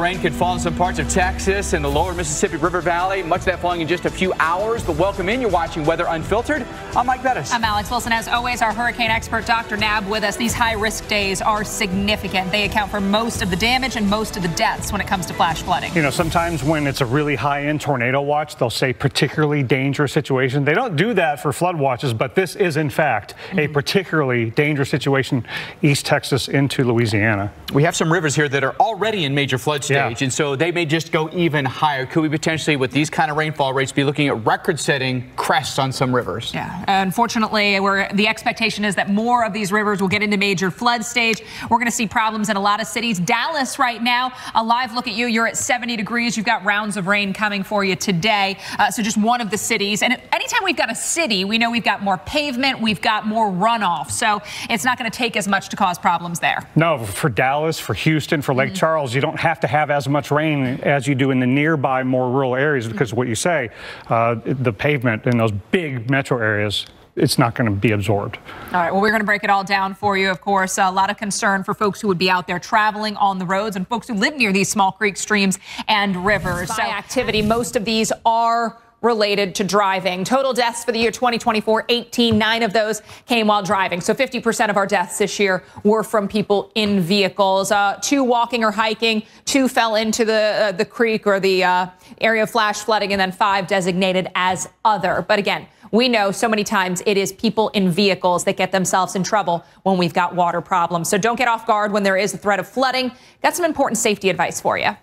rain could fall in some parts of Texas and the lower Mississippi River Valley. Much of that falling in just a few hours. But welcome in. You're watching Weather Unfiltered. I'm Mike Bettis. I'm Alex Wilson. As always, our hurricane expert, Dr. Nab, with us. These high-risk days are significant. They account for most of the damage and most of the deaths when it comes to flash flooding. You know, sometimes when it's a really high-end tornado watch, they'll say particularly dangerous situation. They don't do that for flood watches, but this is, in fact, a particularly dangerous situation, East Texas into Louisiana. We have some rivers here that are already in major flood stage, and so they may just go even higher. Could we potentially, with these kind of rainfall rates, be looking at record-setting crests on some rivers? Yeah, unfortunately, the expectation is that more of these rivers will get into major flood stage. We're going to see problems in a lot of cities. Dallas right now, a live look at you. You're at 70 degrees. You've got rounds of rain coming for you today. So just one of the cities. And anytime we've got a city, we know we've got more pavement, we've got more runoff. So it's not going to take as much to cause problems there. No, for Dallas, for Houston, for Lake Charles, you don't have to have as much rain as you do in the nearby more rural areas because of what you say, the pavement in those big metro areas, it's not going to be absorbed. All right, well, we're going to break it all down for you. Of course, a lot of concern for folks who would be out there traveling on the roads and folks who live near these small creeks, streams, and rivers. So activity, most of these are related to driving. Total deaths for the year 2024, 18. 9 of those came while driving. So 50% of our deaths this year were from people in vehicles. 2 walking or hiking, 2 fell into the creek or the area of flash flooding, and then 5 designated as other. But again, we know so many times it is people in vehicles that get themselves in trouble when we've got water problems. So don't get off guard when there is a threat of flooding. Got some important safety advice for you.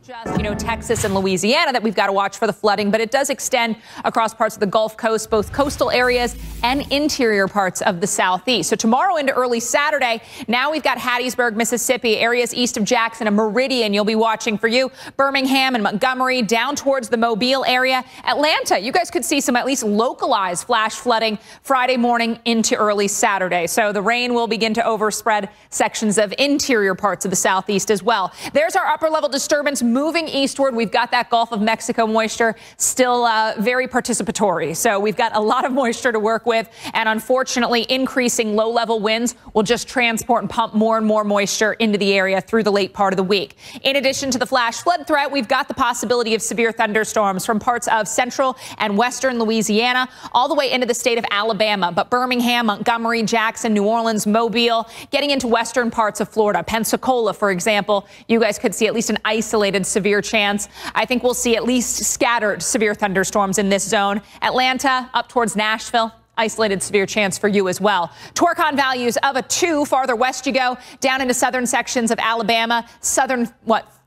Just, Texas and Louisiana that we've got to watch for the flooding, but it does extend across parts of the Gulf Coast, both coastal areas and interior parts of the southeast. So tomorrow into early Saturday, now we've got Hattiesburg, Mississippi, areas east of Jackson and Meridian. You'll be watching for you. Birmingham and Montgomery, down towards the Mobile area. Atlanta, you guys could see some at least localized flash flooding Friday morning into early Saturday. So the rain will begin to overspread sections of interior parts of the southeast as well. There's our upper level disturbance moving eastward. We've got that Gulf of Mexico moisture still very participatory. So we've got a lot of moisture to work with. And unfortunately, increasing low level winds will just transport and pump more and more moisture into the area through the late part of the week. In addition to the flash flood threat, we've got the possibility of severe thunderstorms from parts of central and western Louisiana all the way into the state of Alabama. But Birmingham, Montgomery, Jackson, New Orleans, Mobile, getting into western parts of Florida, Pensacola, for example, you guys could see at least an isolated severe chance. I think we'll see at least scattered severe thunderstorms in this zone. Atlanta up towards Nashville. Isolated severe chance for you as well. Torcon values of a 2 farther west you go, down into southern sections of Alabama, southern,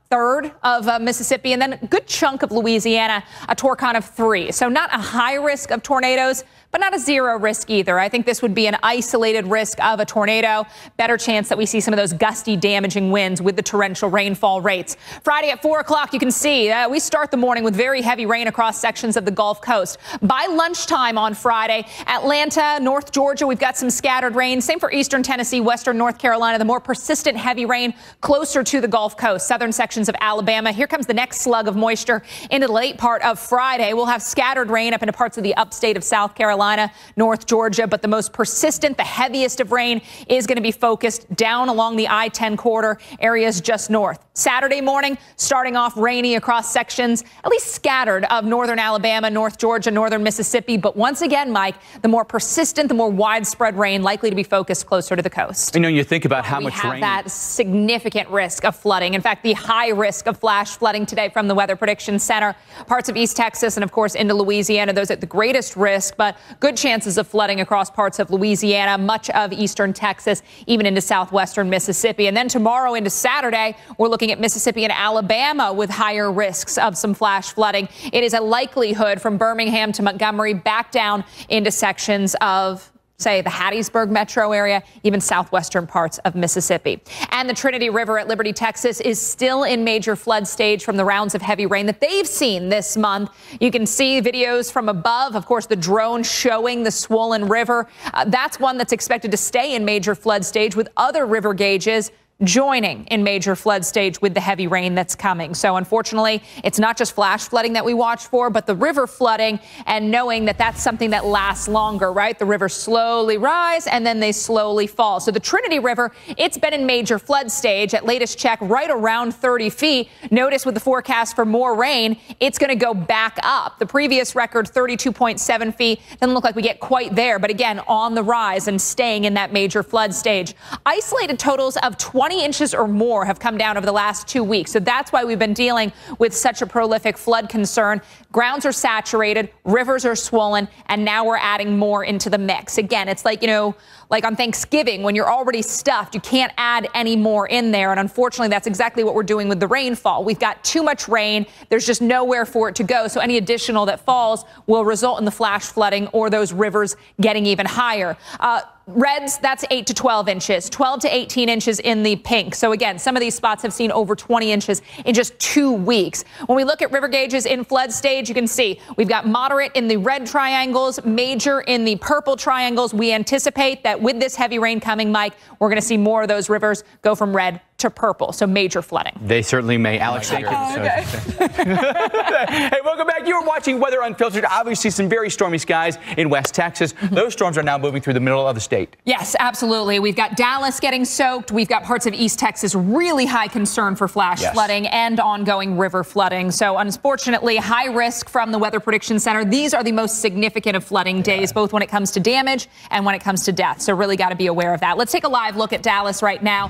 third of Mississippi, and then a good chunk of Louisiana, a Torcon of 3. So not a high risk of tornadoes, but not a 0 risk either. I think this would be an isolated risk of a tornado. Better chance that we see some of those gusty, damaging winds with the torrential rainfall rates. Friday at 4 o'clock, you can see we start the morning with very heavy rain across sections of the Gulf Coast. By lunchtime on Friday, Atlanta, North Georgia, we've got some scattered rain. Same for eastern Tennessee, western North Carolina, the more persistent heavy rain closer to the Gulf Coast, southern sections of Alabama. Here comes the next slug of moisture into the late part of Friday. We'll have scattered rain up into parts of the upstate of South Carolina, North Georgia, but the most persistent, the heaviest of rain is going to be focused down along the I-10 corridor, areas just north. Saturday morning, starting off rainy across sections, at least scattered, of northern Alabama, North Georgia, northern Mississippi. But once again, Mike, the more persistent, the more widespread rain likely to be focused closer to the coast. You think about how much rain. We have that significant risk of flooding. In fact, the high risk of flash flooding today from the Weather Prediction Center. Parts of East Texas and, of course, into Louisiana, those at the greatest risk, but good chances of flooding across parts of Louisiana, much of eastern Texas, even into southwestern Mississippi. And then tomorrow into Saturday, we're looking at Mississippi and Alabama with higher risks of some flash flooding. It is a likelihood from Birmingham to Montgomery back down into sections of, say, the Hattiesburg metro area, even southwestern parts of Mississippi. And the Trinity River at Liberty, Texas is still in major flood stage from the rounds of heavy rain that they've seen this month. You can see videos from above, of course, the drone showing the swollen river. That's one that's expected to stay in major flood stage with other river gauges joining in major flood stage with the heavy rain that's coming. So unfortunately, it's not just flash flooding that we watch for, but the river flooding, and knowing that that's something that lasts longer, right? The rivers slowly rise and then they slowly fall. So the Trinity River, it's been in major flood stage at latest check right around 30 feet. Notice with the forecast for more rain, it's going to go back up. The previous record, 32.7 feet. Doesn't look like we get quite there, but again, on the rise and staying in that major flood stage. Isolated totals of 20 inches or more have come down over the last 2 weeks. So that's why we've been dealing with such a prolific flood concern. Grounds are saturated, rivers are swollen, and now we're adding more into the mix. Again, it's like, like on Thanksgiving, when you're already stuffed, you can't add any more in there. And unfortunately, that's exactly what we're doing with the rainfall. We've got too much rain. There's just nowhere for it to go. So any additional that falls will result in the flash flooding or those rivers getting even higher. Reds, that's 8 to 12 inches, 12 to 18 inches in the pink. So again, some of these spots have seen over 20 inches in just 2 weeks. When we look at river gauges in flood stage, you can see we've got moderate in the red triangles, major in the purple triangles. We anticipate that with this heavy rain coming, Mike, we're going to see more of those rivers go from red to purple. So major flooding. They certainly may. Alex, thank you. Okay. Hey, welcome back. You are watching Weather Unfiltered. Obviously, some very stormy skies in West Texas. Those storms are now moving through the middle of the state. Yes, absolutely. We've got Dallas getting soaked. We've got parts of East Texas, really high concern for flash flooding and ongoing river flooding. So unfortunately, high risk from the Weather Prediction Center. These are the most significant of flooding days, both when it comes to damage and when it comes to death. So really got to be aware of that. Let's take a live look at Dallas right now.